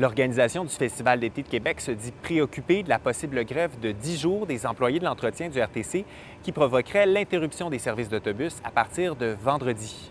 L'organisation du Festival d'été de Québec se dit préoccupée de la possible grève de 10 jours des employés de l'entretien du RTC qui provoquerait l'interruption des services d'autobus à partir de vendredi.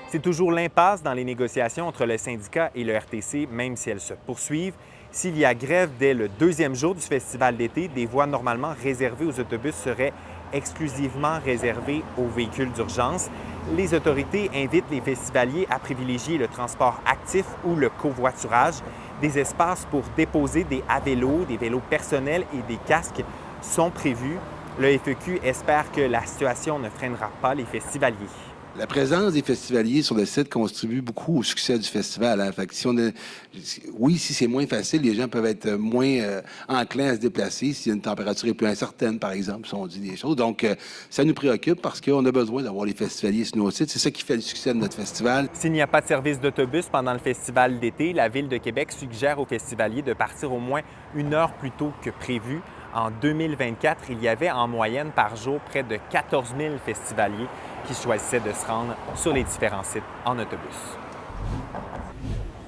C'est toujours l'impasse dans les négociations entre le syndicat et le RTC, même si elles se poursuivent. S'il y a grève dès le deuxième jour du festival d'été, des voies normalement réservées aux autobus seraient exclusivement réservées aux véhicules d'urgence. Les autorités invitent les festivaliers à privilégier le transport actif ou le covoiturage. Des espaces pour déposer des vélos, des vélos personnels et des casques sont prévus. Le FEQ espère que la situation ne freinera pas les festivaliers. La présence des festivaliers sur le site contribue beaucoup au succès du festival. Hein? Fait que oui, si c'est moins facile, les gens peuvent être moins enclins à se déplacer si une température est plus incertaine, par exemple, si on dit des choses. Donc, ça nous préoccupe parce qu'on a besoin d'avoir les festivaliers sur nos sites. C'est ça qui fait le succès de notre festival. S'il n'y a pas de service d'autobus pendant le festival d'été, la Ville de Québec suggère aux festivaliers de partir au moins 1 heure plus tôt que prévu. En 2024, il y avait en moyenne par jour près de 14 000 festivaliers qui choisissaient de se rendre sur les différents sites en autobus.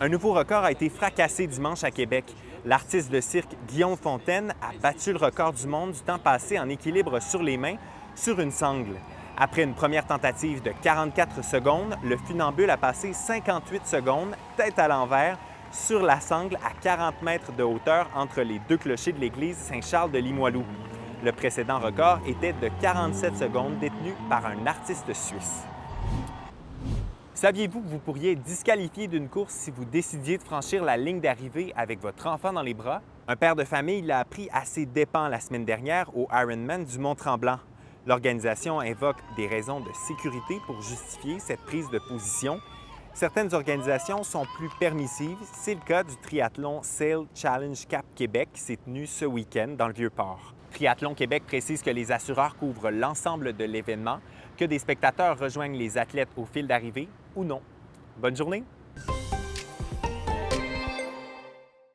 Un nouveau record a été fracassé dimanche à Québec. L'artiste de cirque Guillaume Fontaine a battu le record du monde du temps passé en équilibre sur les mains sur une sangle. Après une première tentative de 44 secondes, le funambule a passé 58 secondes, tête à l'envers, sur la sangle à 40 mètres de hauteur entre les deux clochers de l'église Saint-Charles de Limoilou. Le précédent record était de 47 secondes détenu par un artiste suisse. Saviez-vous que vous pourriez être disqualifié d'une course si vous décidiez de franchir la ligne d'arrivée avec votre enfant dans les bras? Un père de famille l'a appris à ses dépens la semaine dernière au Ironman du Mont-Tremblant. L'organisation invoque des raisons de sécurité pour justifier cette prise de position. Certaines organisations sont plus permissives. C'est le cas du triathlon Sail Challenge Cap Québec qui s'est tenu ce week-end dans le Vieux-Port. Triathlon Québec précise que les assureurs couvrent l'ensemble de l'événement, que des spectateurs rejoignent les athlètes au fil d'arrivée ou non. Bonne journée!